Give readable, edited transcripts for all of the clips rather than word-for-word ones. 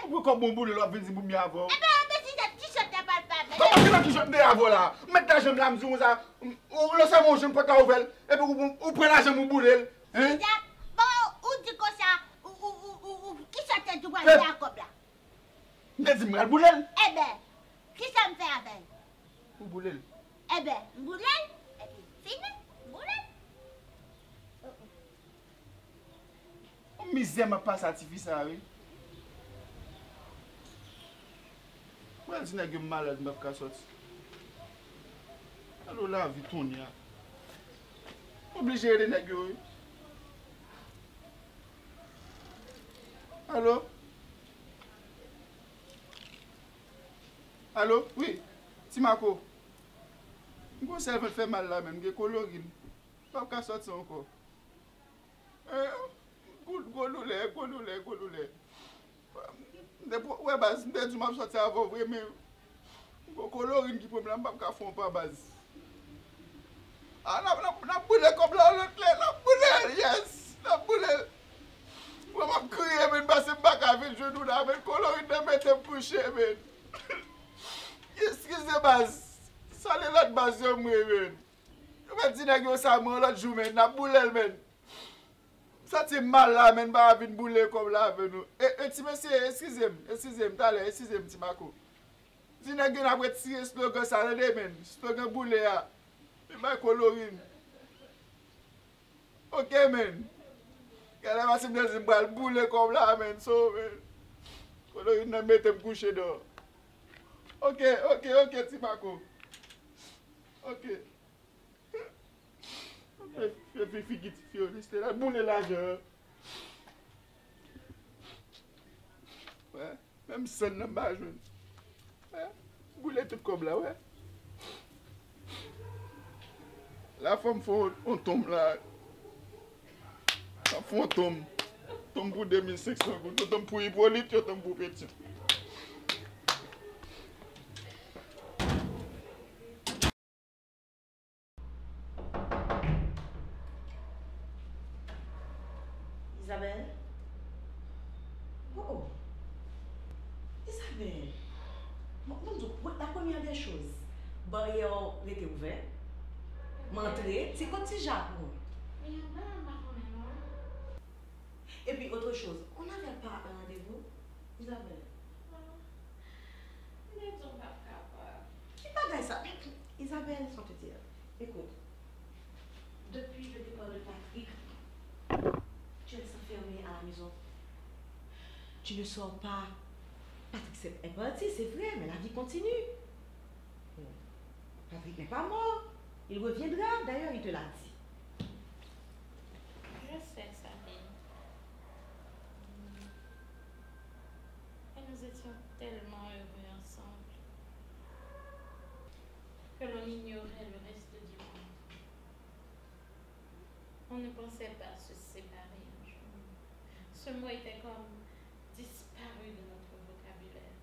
Pourquoi bon boule là venir pour mieux avant? Eh ben si des petits choses t'as pas le faire. Comment tu choses avant là? Maintenant je me la me ça. On le sait mon je ne peux pas ouvrir et puis on prend l'argent mon boule. Hein? Bon, ou dit comme ça ou qui ça t'a tout aller à cop là? Mais dis moi boule. Eh ben, qui ça me fait avec? Ou boule. Eh ben, boule et puis fini, boule. On misère ma passe artificielle oui. Moi, je suis malade, je ne peux pas sortir. Alors là, vie tourne. Obligé de négocier. Allô? Allô? Oui? Timako? Je sais que fait mal là même, je suis colorine. Je ne peux pas sortir encore. Gouloulet. Ouais, bah, je m'en sorti avant, vraiment. Bon, colorine qui peut me faire fond par base. Ah, la boule comme là, la boule, yes, la boule. Moi, je crier, mais je ne pas avec le genou là, mais colorine de mettre couché, mais. Excusez-moi, ça c'est l'autre base de moi, mais. Je vais dire que ça, moi, l'autre jour, mais la boule, mais. Ça c'est mal là, mais pas avec une boule comme là avec nous. Et petit monsieur, excusez-moi, t'allez, excusez-moi, petit Marco. Si nous avons tiré slogan ça, men, slogan boule là. Mais pas colorine. Ok, men. Quand on va se mettre une boule comme là, men, so, men. Colorine n'a pas été couché dehors. Ok, petit Marco. Ok. C'est la boule là, ouais, même ça n'a pas joué. Ouais, boule tout comme là, ouais. La femme faut on tombe là. La femme tombe pour 2500, tombe pour Hippolyte, tombe pour petit. Isabelle? Oh, Isabelle. La première des choses, barrière était ouverte. M'entrer, c'est comme si Japon. Et puis autre chose, on n'avait pas un rendez-vous, Isabelle. Qui bagaille ça? Isabelle, sans te dire. Écoute, depuis le départ de Patrick, tu restes enfermée à la maison. Tu ne sors pas. Patrick est parti, c'est vrai, mais la vie continue. Patrick n'est pas mort. Il reviendra, d'ailleurs, il te l'a dit. Je sais, Sabine. Et nous étions tellement heureux ensemble que l'on ignorait le reste du monde. On ne pensait pas se séparer un jour. Ce mot était comme disparu de notre vocabulaire.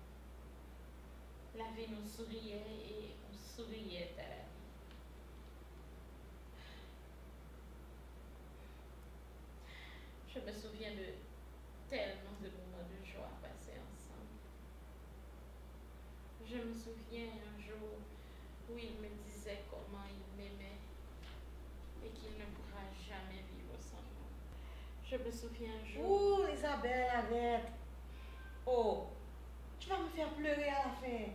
La vie nous souriait et on souriait à la vie. Je me souviens de tellement de moments de joie passés ensemble. Je me souviens un jour où il me disait comment il m'aimait et qu'il ne pourra jamais vivre sans moi. Je me souviens un jour... Oh, Isabelle, arrête. Oh, tu vas me faire pleurer à la fin.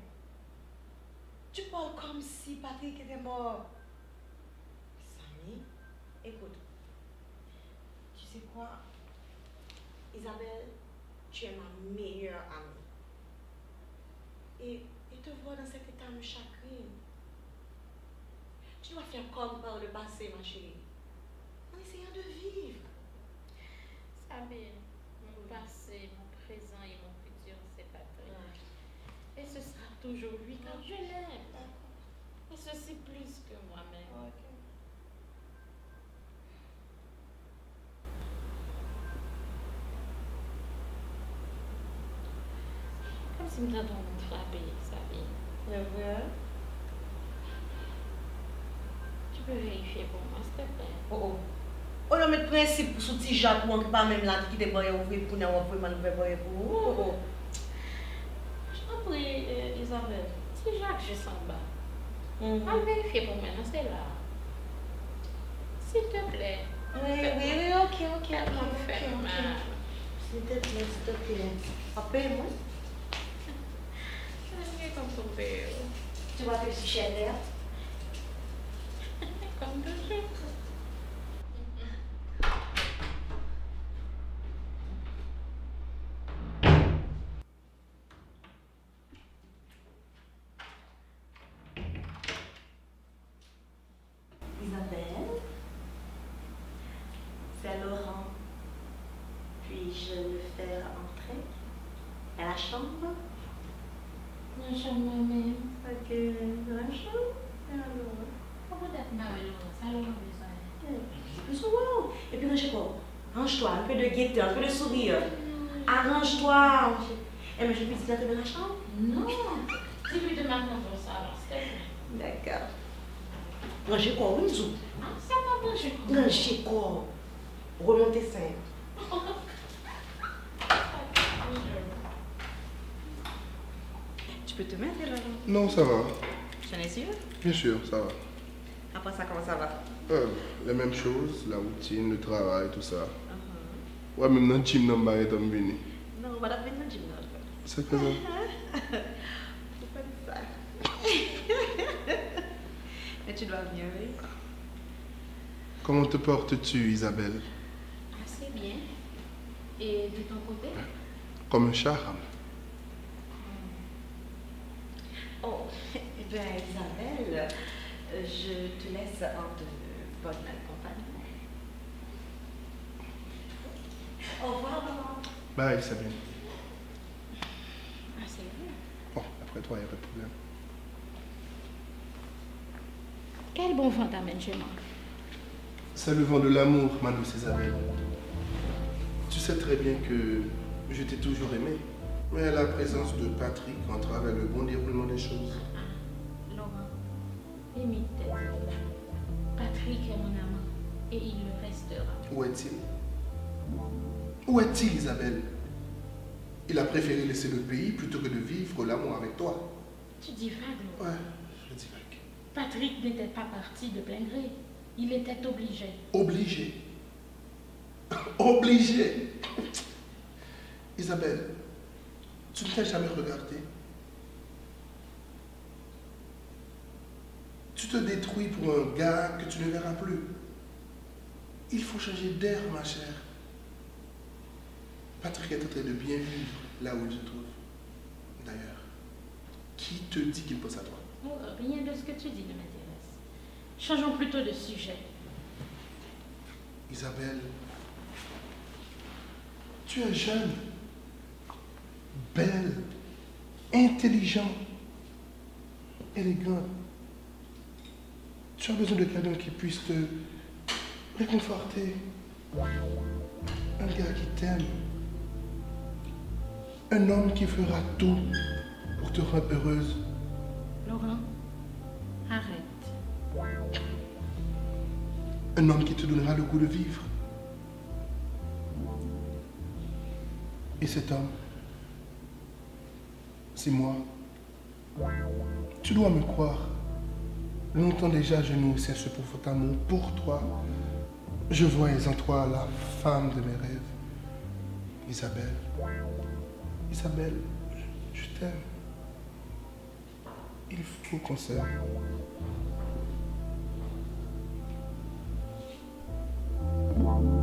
Tu parles comme si Patrick était mort. Samy, écoute. Tu sais quoi? Isabelle, tu es ma meilleure amie. Et te voir dans cet état me chagrine. Tu dois faire comme par le passé, ma chérie. En essayant de vivre. Sabine, mon passé, mon présent et mon futur, c'est Patrick. Et ce sera toujours lui car je l'aime. Et ceci plus que moi-même. Comme si me t'entends frapper, ça vient. C'est vrai? Tu peux vérifier pour moi, s'il te plaît. Oh. On a mis principe sur petit Jacques, ou pas même là, qui te boye ouvrir pour nous, on va nous boyer pour. Oh. Je t'en prie, Isabelle. Si Jacques, je sens bas. Mhm. On va vérifier pour moi, non, c'est là. S'il te plaît. Oui, ok. Fait mal. S'il te plaît. Appelle-moi. C'est comme ton père. Tu vois que je suis chez Comme toujours. Isabelle, c'est Laurent. Puis-je le faire entrer à la chambre? Non, je moi-même. Ok, dans la chambre? Alors. Pourquoi d'être marié, ça l'a besoin. Plus souvent. Et puis, range-toi, un peu de gaieté, un peu de sourire. Arrange-toi. Eh, mais je peux dire dans la chambre? Non. Dis-lui de m'attendre au salon, s'il te plaît. D'accord. Rangez quoi, oui, Zou? Ah, ça m'a mangé. Rangez quoi? Remontez simple. Tu peux te mettre là? Non, ça va. J'en ai sûr? Bien sûr, ça va. Après ça, comment ça va? Les mêmes choses, la routine, le travail, tout ça. Ouais, même dans le gym, dans le bar, venu. Non, on va la venir dans le gym. C'est que ça. Faut pas dire ça. Mais tu dois venir, oui. Comment te portes-tu, Isabelle? Assez bien. Et de ton côté? Comme un charme. Oh, eh bien, Isabelle, je te laisse en de bonne compagnie. Au revoir, maman. Bye, Sabine. Ah, c'est vrai. Bon, après toi, il n'y a pas de problème. Quel bon vent t'amène chez moi? C'est le vent de l'amour, ma douce Isabelle. Tu sais très bien que je t'ai toujours aimé. Mais la présence de Patrick entrave le bon déroulement des choses. Laurent, limite tête. Patrick est mon amant et il le restera. Où est-il? Où est-il, Isabelle? Il a préféré laisser le pays plutôt que de vivre l'amour avec toi. Tu divagues, Laurent. Ouais, je divague. Patrick n'était pas parti de plein gré. Il était obligé. Obligé. Obligé. Isabelle, tu ne t'es jamais regardé. Tu te détruis pour un gars que tu ne verras plus. Il faut changer d'air, ma chère. Patrick est en train de bien vivre là où il se trouve. D'ailleurs, qui te dit qu'il pense à toi? Oh, rien de ce que tu dis ne m'intéresse. Changeons plutôt de sujet. Isabelle, tu es jeune, belle, intelligente, élégante. Tu as besoin de quelqu'un qui puisse te réconforter. Un gars qui t'aime. Un homme qui fera tout pour te rendre heureuse. Laurent, arrête. Un homme qui te donnera le goût de vivre. Et cet homme, c'est moi. Tu dois me croire. Longtemps déjà, je nourrissais ce profond amour pour toi. Je voyais en toi la femme de mes rêves. Isabelle. Isabelle, je t'aime. Il faut qu'on s'aime.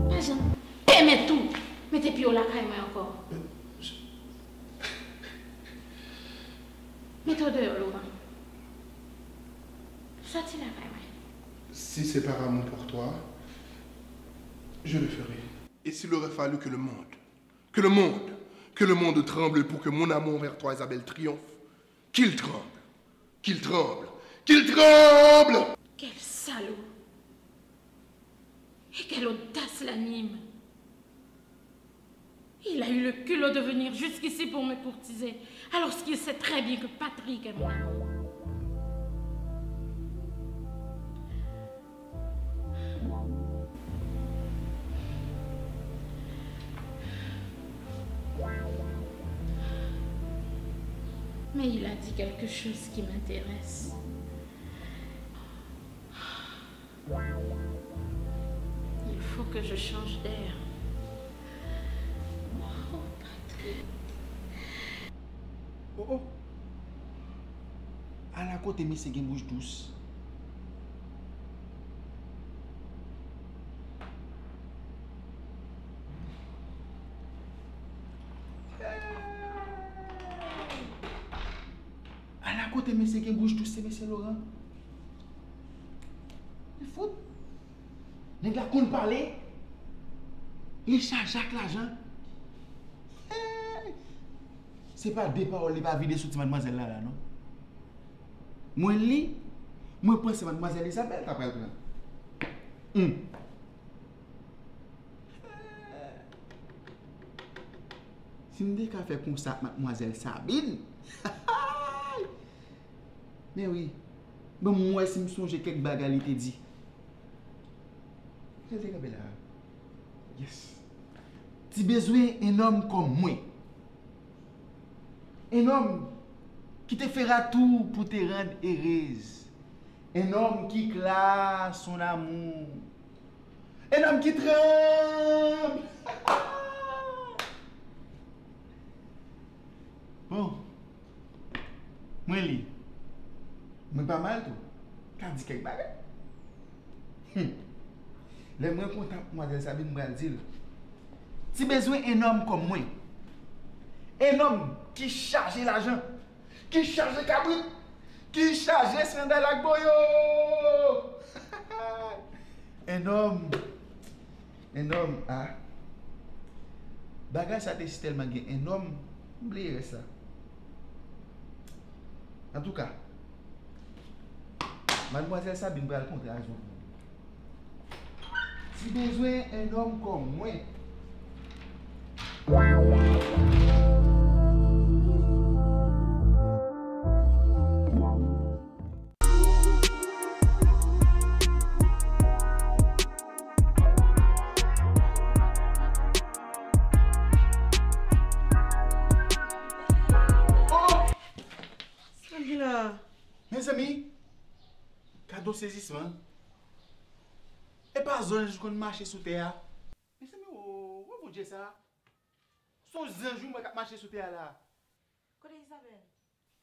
Pas Jean. Mets tout. Mets tes pieds au la caille, moi encore. Mets-toi dehors, Laurent. Sortis la caille, moi. Si c'est par amour pour toi, je le ferai. Et s'il aurait fallu que le monde tremble pour que mon amour vers toi, Isabelle, triomphe, qu'il tremble, qu'il tremble, qu'il tremble! Quel salaud! Et quelle audace l'anime! Il a eu le culot de venir jusqu'ici pour me courtiser, alors qu'il sait très bien que Patrick est mon amour. Mais il a dit quelque chose qui m'intéresse. Il faut que je change d'air. Oh, Patrick. Oh oh. À la côté, mais c'est une bouche douce. À la côté, mais c'est une bouche douce, c'est M. Laurent. Il faut. Nèg la qu'on parler. Il charge Jacques l'argent. C'est pas des paroles, il va vider sous mademoiselle là, non? Moi, moi, pense que mademoiselle Isabelle t'as pris là. Si nous avons fait comme ça, mademoiselle Sabine. Mais oui. Bon, moi, si je me songe quelques bagages, il te dit. Qu'est-ce que c'est là? Yes. Tu as besoin d'un homme comme moi. Un homme qui te fera tout pour te rendre heureuse. Un homme qui classe son amour. Un homme qui tremble. Bon. Moi, li. Moi, pas mal tout. T'as dit quelque chose? Les moins contents pour Mademoiselle Sabine me dire. Si besoin d'un homme comme moi. Un homme qui charge l'argent, qui charge cabrit, qui charge sandal avec boyo. Un homme, ah. Bagage ça c'est tellement bien. Un homme, oubliez ça. En tout cas, Mademoiselle Sabine va le contraire. Si besoin un homme comme moi. Mes amis, cadeau saisissement. Et pas zone je connais marcher sous terre. Mes amis, où vous dites ça? Son anjou qui marcher sous terre là. Côté Isabelle.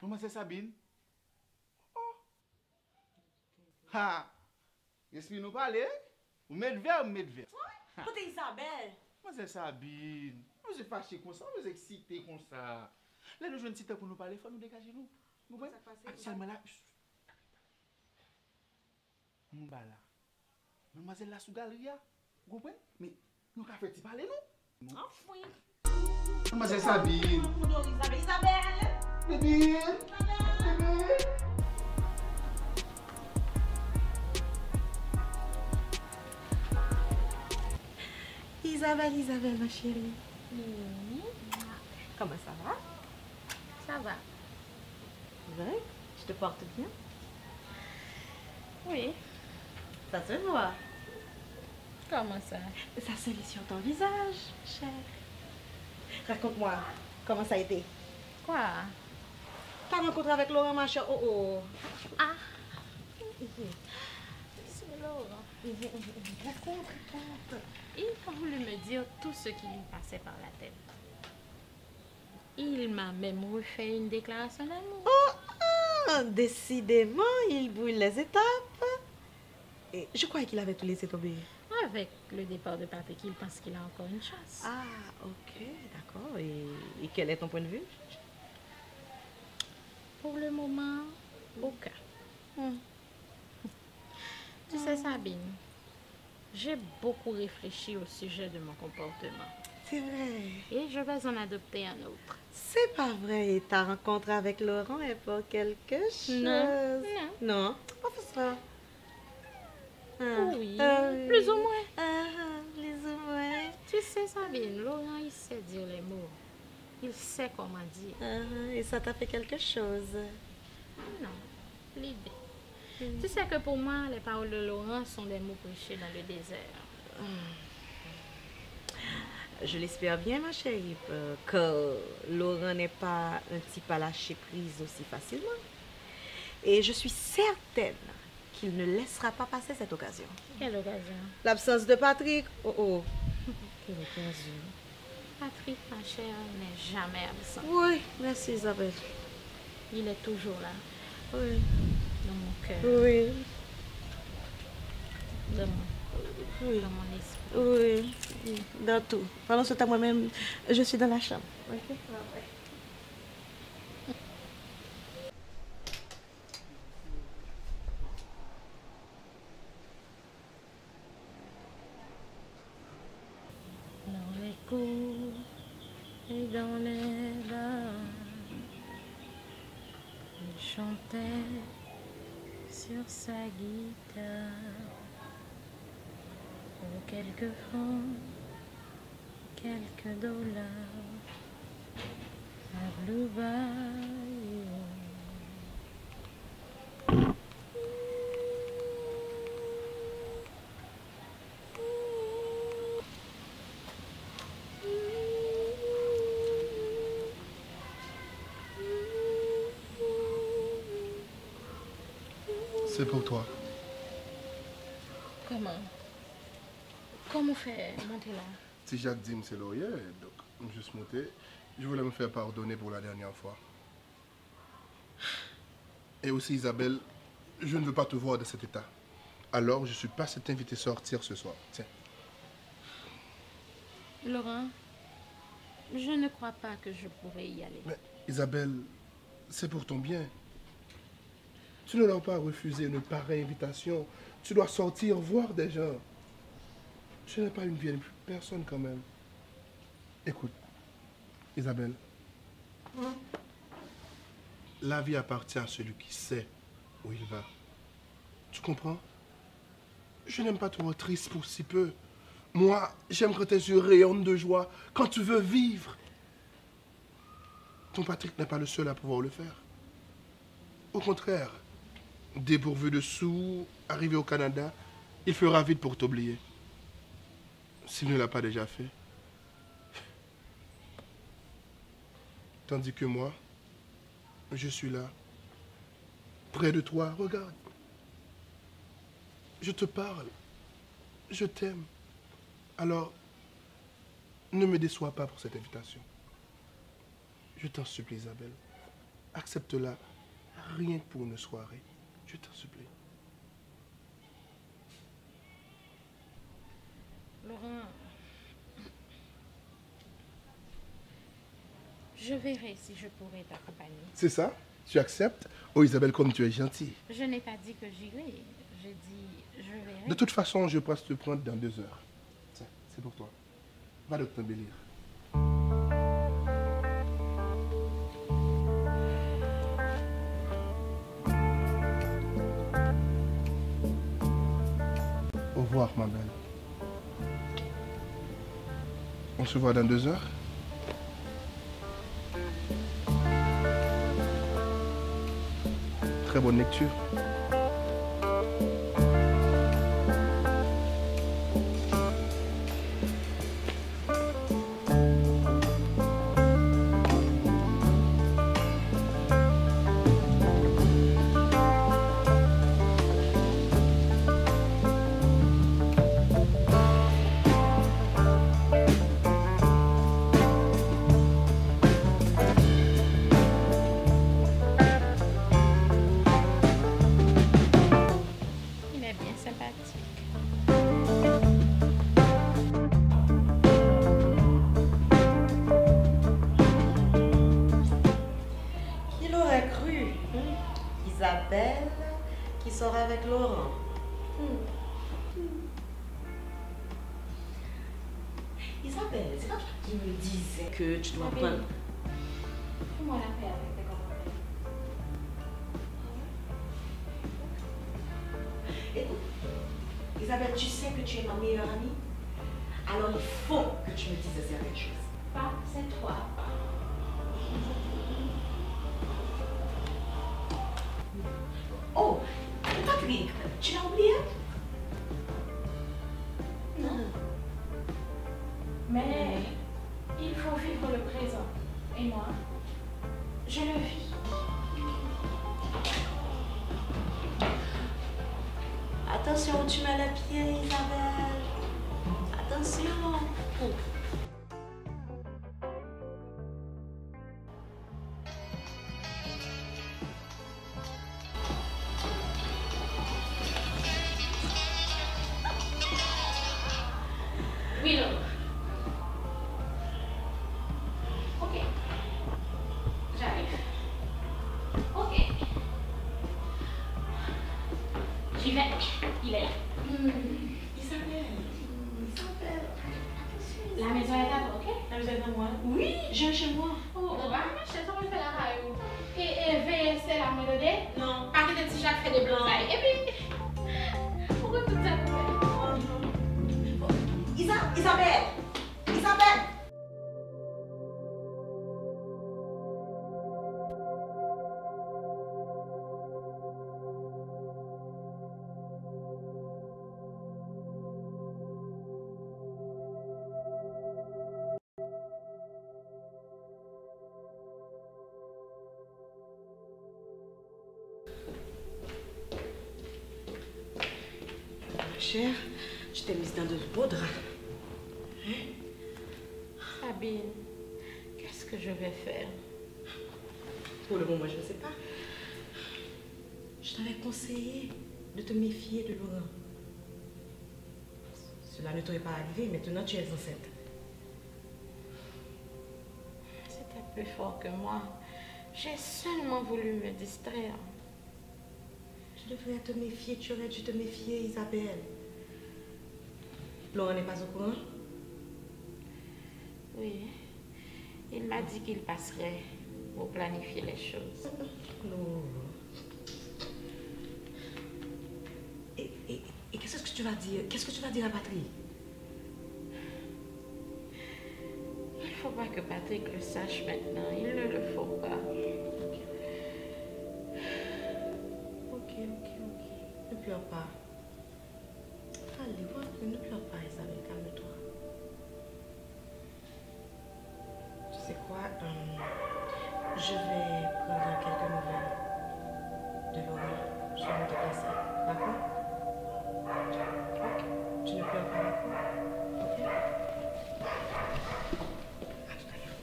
Comment c'est Sabine? Oh. Ha. Est-ce nous parler? Vous mettez vers ou mettez vers? Côté Isabelle. Comment c'est Sabine? Vous êtes fâché comme ça, vous êtes excité comme ça. Là, nous jouons un petit temps pour nous parler, il faut nous dégager nous. Vous voyez? Actuellement là. Mbala. Mademoiselle la sous galerie. Vous comprenez? Mais nous avons fait parler nous. Enfoui. Mademoiselle Sabine. Isabelle. Bébé. Isabelle, ma chérie. Comment ça va? Ça va. Oui, je te porte bien. Oui. Ça se voit. Comment ça? Ça se lit sur ton visage, chère. Raconte-moi, comment ça a été? Quoi? Ta rencontre avec Laurent, ma chère. Oh oh. Ah. C'est Laurent. Raconte. Il a voulu me dire tout ce qui lui passait par la tête. Il m'a même refait une déclaration d'amour. Oh, décidément, il brûle les étapes. Et je croyais qu'il avait tout laissé tomber. Avec le départ de Patrick, il pense qu'il a encore une chance. Ah, ok, d'accord. Et quel est ton point de vue? Pour le moment, aucun. Tu sais, Sabine, j'ai beaucoup réfléchi au sujet de mon comportement. C'est vrai. Et je vais en adopter un autre. C'est pas vrai. Et ta rencontre avec Laurent est pour quelque chose? Non. Non? Enfin ça. Oui, plus ou moins. Plus ou moins. Tu sais, Sabine, Laurent, il sait dire les mots. Il sait comment dire. Et ça t'a fait quelque chose. Non, l'idée. Tu sais que pour moi, les paroles de Laurent sont des mots prêchés dans le désert. Je l'espère bien, ma chérie, que Laurent n'est pas un type à lâcher prise aussi facilement. Et je suis certaine qu'il ne laissera pas passer cette occasion. Quelle occasion? L'absence de Patrick, oh. Quelle occasion. Patrick, ma chère, n'est jamais absent. Oui, merci Isabelle. Il est toujours là, Oui. dans mon cœur, Oui. dans mon esprit. Oui. Dans tout. Pendant ce temps, moi-même, je suis dans la chambre. Ok? Dans les cours et dans les bars, il chantait sur sa guitare. Pour quelques francs, quelques dollars, à Blue Bayou. C'est pour toi. Comment? Comment faire monter là? Si Jacques dit c'est laurier, donc juste monter. Je voulais me faire pardonner pour la dernière fois. Et aussi Isabelle, je ne veux pas te voir dans cet état. Alors je suis pas t'inviter à sortir ce soir. Tiens. Laurent, je ne crois pas que je pourrais y aller. Mais Isabelle, c'est pour ton bien. Tu ne dois pas refuser une pareille invitation. Tu dois sortir, voir des gens. Je n'ai pas une vieille personne quand même. Écoute, Isabelle, la vie appartient à celui qui sait où il va. Tu comprends? Je n'aime pas te voir triste pour si peu. Moi, j'aime que tes yeux rayonnent de joie quand tu veux vivre. Ton Patrick n'est pas le seul à pouvoir le faire. Au contraire, dépourvu de sous, arrivé au Canada, il fera vite pour t'oublier. S'il ne l'a pas déjà fait. Tandis que moi, je suis là, près de toi, regarde. Je te parle, je t'aime. Alors, ne me déçois pas pour cette invitation. Je t'en supplie, Isabelle. Accepte-la, rien que pour une soirée. Je t'en supplie. Laurent, je verrai si je pourrai t'accompagner. C'est ça? Tu acceptes? Oh Isabelle, comme tu es gentille. Je n'ai pas dit que j'irai. J'ai dit je verrai. De toute façon, je passe te prendre dans 2 heures. Tiens, c'est pour toi. Va donc t'embellir. Au revoir, ma belle. On se voit dans 2 heures? Très bonne lecture. Il est bien sympathique. Qui l'aurait cru? Isabelle qui sort avec Laurent. Isabelle, c'est pas toi qui me disais que tu dois Sabine. prendre... Fais-moi la paix avec tes commentaires. Écoute, Isabelle, tu sais que tu es ma meilleure amie. Alors il faut que tu me dises certaines choses. Pas, c'est toi. Oh, Patrick, tu l'as oublié? Non. Mais il faut vivre le présent. Et moi, je le vis. Attention, tu mets le pied, Isabelle. Attention. Willow. Ok. J'arrive. Ok. J'y vais. Il est là. Isabelle. La maison est à toi, ok? La maison est à moi. Oui, j'ai chez moi. Oh, va, chez toi, je fais la raille. Et veille, c'est la mélodie. Non. Parce que si Jacques fait des blindailles. Et puis, pourquoi tout ça pour Isabelle. Isabelle. Cher, je t'ai mise dans de beaux draps. Sabine, qu'est-ce que je vais faire? Pour le moment, je ne sais pas. Je t'avais conseillé de te méfier de Laurent. Cela ne t'aurait pas arrivé, maintenant tu es enceinte. C'était plus fort que moi. J'ai seulement voulu me distraire. Tu devrais te méfier, tu aurais dû te méfier, Isabelle. Laurent n'est pas au courant? Oui. Il m'a dit qu'il passerait pour planifier les choses. Non. Et qu'est-ce que tu vas dire? Qu'est-ce que tu vas dire à Patrick? Il ne faut pas que Patrick le sache maintenant. Il ne le faut pas. Ok. Ne pleure pas. Allez, ne pleure pas, Isabelle, calme-toi. Tu sais quoi? Je vais prendre quelques nouvelles de Laurent. Je vais me déplacer. D'accord? Ok. Tu ne pleures pas, d'accord? Ok? À tout à l'heure.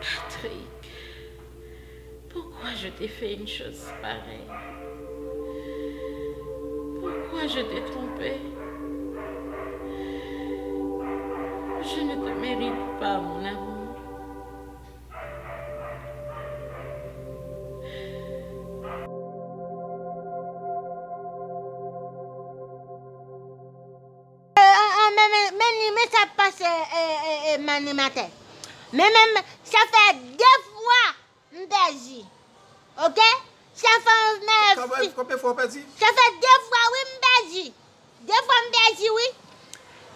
Patrick, pourquoi je t'ai fait une chose pareille? Pourquoi je t'ai trompé? Je ne te mérite pas, mon amour. Mais ça passe mani matin. Mais même, ça fait 2 fois m'perdi. Ok? Ça fait Combien de fois perdu? Ça fait 2 fois, oui, m'perdi. 2 fois m'perdi, oui.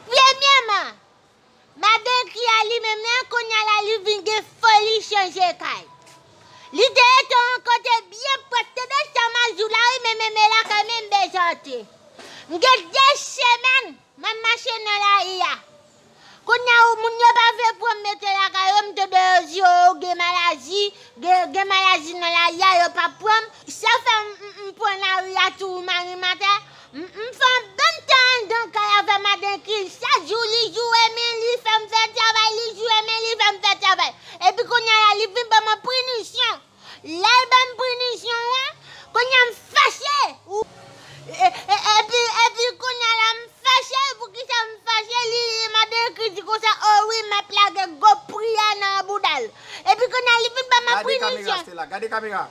Premièrement, madame qui a lui-même, qu'on a la livre de folie changer caille. L'idée est un côté bien porté de sa majoula, mais là quand même besoin. M'gè 2 semaines, ma machine là y a. Qu'on a moun yo pas fait pour mettre la caillou de yo ge maladie dans la ya yo pas prendre. Ça fait pour na y a tout mani matin. M'fait bon temps donc avec madame qui chaque jour li joue mais li fait me faire travail, li joue mais li fait me faire travail. Et puis qu'on a li vinn pas ma punition. La bonne punition qu'on a me fâché. Et puis qu'on a la me fâché pour qui ça me fâché li madame qui dit comme ça oh oui ma plague go prier dans boudal. Et puis qu'on a li vinn pas ma punition. Gardez caméra.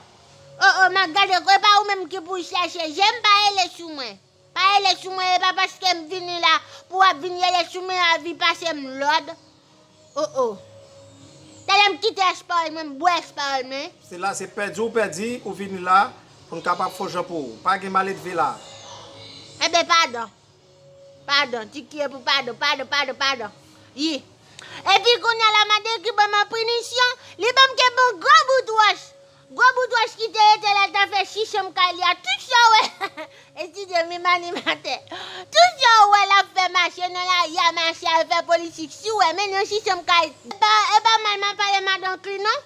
Oh ma garde quoi pas ou même qui pour chercher. J'aime pas les sous moi. Pas les sous moi pas parce que me vinn là pour venir les sous moi à vie passer me l'ordre. Oh. T'as quitter parole même, bois parole même. C'est là, c'est perdu, ou venir là, pour nous capable de faire Jean pour. Pas de mal de là. Eh bien, pardon. Pardon, tu qui es pour pardon. Oui. Et puis, quand on a la madame qui va ma punition, les femmes qui ont gros boutouage. Gros boutouage qui était là, t'as fait chicham kalia. Tout ça, ouais. Excusez-moi, m'animateur. Tout ça, ouais, la fait marcher, non, là, il y a marché, elle fait politique. Si, ouais, mais non, chicham kalia. Et pas mal, m'a parlé, madame Clinon.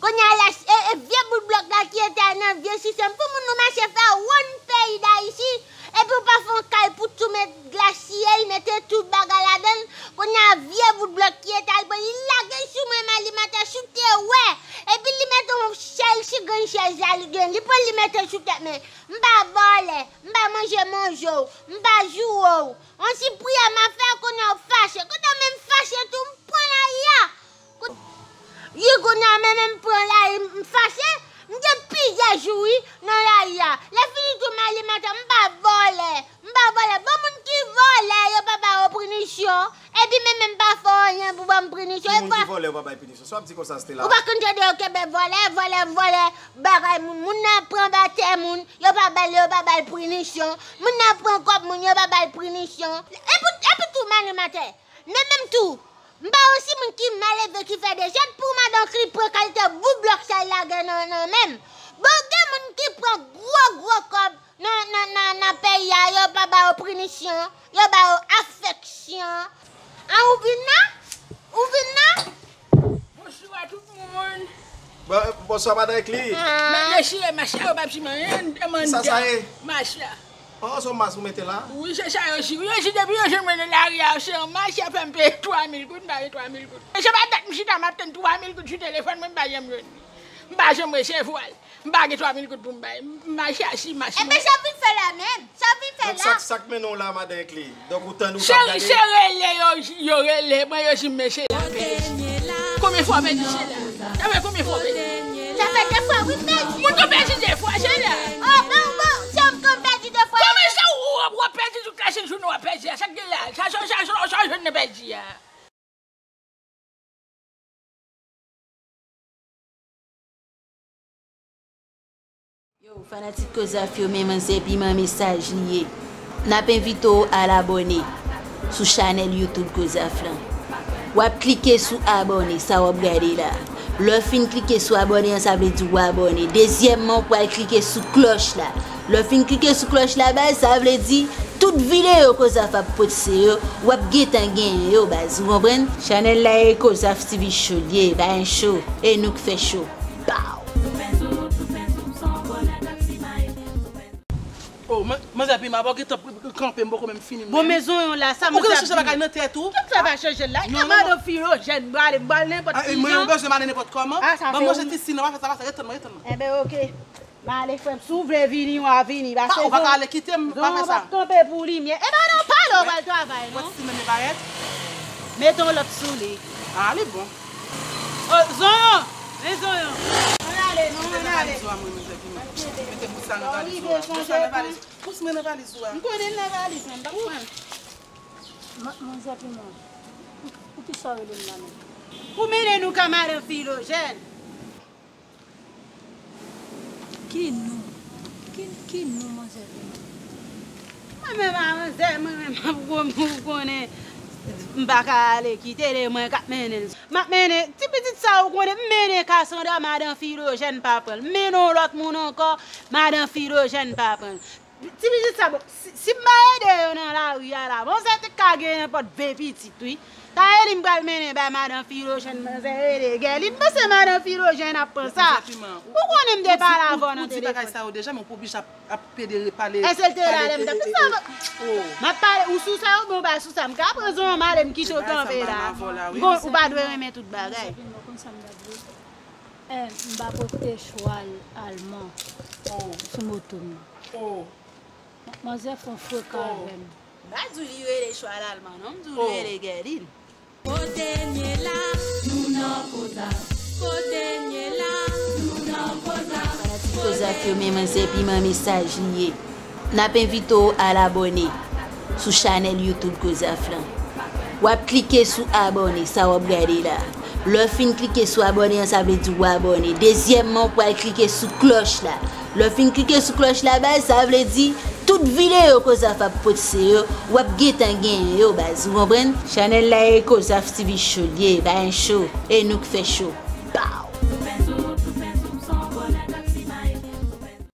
Quand on a la vieux bout de bloc là qui était dans le vieux système, pour nous marcher faire one pays d'ici. Et puis pas faire caille pour tout mettre glacier, mettre tout bagarre là-dedans. Quand on a vieux bout de bloc qui était là, il l'a sous moi alimentaire shooté ouais. Et puis il met un shell chigan shell jaligan, il peut lui mettre shooté mais m'pa voler, m'pa manger mon jour, m'pa jouer. On s'y prie à ma faire qu'on a fâché. Quand on même fâché tout prend la ya. Il qu'on a même prend la fâché. Depuis j'ai joué dans la ya. La fille tout m'alimentaire m'pa voler. Bon monde qui vole, yo papa au punition. Et puis même pas faire rien pour me punition. Qui monde qui vole papa punition. Soit petit comme ça c'était là. Ou pas quand tu dis OK ben voler. Bagay moun n'a prend bataille moun, yo pas bal punition. Moun n'a prend cop moun yo pas bal punition. Et puis tout m'alimentaire. Même tout. M'pa aussi moun qui malade qui fait des jets pour madame qui prend qualité bout bloc ça la non même. Bon moun qui prend gros cop non pays yo pas ba punition, yo ba affection. Ou vina? Bonsoir tout le monde. Bonsoir madame Clé. Mais chérie, ma chère, pas si Ça est. ma chère. Oh, son masque vous mettez là. Oui, c'est ça aussi. Oui, aussi depuis je me l'arrière, c'est ma chère fait me payer 3000 gouttes, bah 3000 gouttes. Je sais pas date, je t'ai m'attend 3000 gouttes sur téléphone, même pas j'aime le. Bah j'aime chef voile. Bah 3000 gouttes pour ma chère si ma chère. Eh ben ça vite fait la même. Ça vite fait là. Ça que menon là madame Clé. Donc autant nous Chérie, yo relé, moi yo si monsieur là. Combien fois me dit là? Ça fait combien fois? Ça fait des fois oui mais. Mon ton perdu des fois, c'est là. Oh bon, ça me comme perdu des fois. Comment ça ou perdu toute la chaîne nous a perdu ça là. Ça je ne perdu. Yo, fanatique Kozafio, même c'est puis mon message lié. N'a pas invité à l'abonner sur channel YouTube Kozaflan. Ou à cliquer sur abonner, ça va regarder là. Le fin cliquer sur abonner, ça veut dire abonner. Deuxièmement, pour cliquer sur cloche là. Le fin cliquer sur cloche là bas, ça veut dire toute vidéo Kozaf a posté ou à guetter gain yo base. Vous comprenez? Channel là Kozaf TV show, lié, va un show et nous qui fait show. Oh, moi j'ai ma baguette camper beaucoup même fini. Bon maison là, ça me fait. Ça va dans tête tout. Ça va changer là. Non, madame Firo, j'aime balle n'importe qui. Moi on besoin de n'importe comment. Moi je ici non ça va retourner. Eh ben OK. Ma les femmes s'ouvre venir ou venir parce que on va aller quitter pas faire ça. Camper pour lumière. Eh ben non, pas le travail non. Voici mes barrettes. Mettons l'autre sous les. Ah, elle est bon. Oh, Zoyon. Les Zoyon. On allez, non, on allez. Pousse moi dans valise là. On connaît la valise, on pas prendre. Mon zapi moi. Pour qui ça le là. Pour mener nous camarades philogène. Qui nous mon zapi. Moi-même vous connaissez m'baka aller quitter les moi cap menen. Ma menen, ti petit ça ou connaît menen Cassandra madame philogène pas prendre. Menon l'autre moun encore madame philogène pas prendre. Ti petit ça si m'a aidé dans la rue là. Bon ça te kage n'importe 20 petit oui. Ta elle m'bral menen ba madame philogène c'est les gars. Il pense madame philogène a prend ça. Pourquoi on me pas avant dans téléphone? Ça déjà mon oblige à pédérer parler. Est-ce que là l'aime ça? Ma parle ou sous ça ou bon ba sous ça. M'ka prendre madame qui chaud campé là. Bon ou pas doit remettre toute bagaille. M'a porté cheval allemand. Sur moto. Oh. Moi j'ai fait fou quand même. Ba dou liwe les cheval allemand non? Dou liwe les guerrilles. Kozafio, même c'est puis mon message lié. N'a pas invité à l'abonner sur channel YouTube Kozaflan. Ou à cliquer sur abonner, ça va regarder là. Le fin cliquer sur abonner, ça veut dire abonner. Deuxièmement, pour cliquer sur cloche là. Le fin cliquer sur cloche là-bas, ça veut dire toute vidéo que ça fait poster, ou ap gain yo base. Vous comprenez? Channel là est Kozaf TV show, lié, va un show et nous fait show. Pow!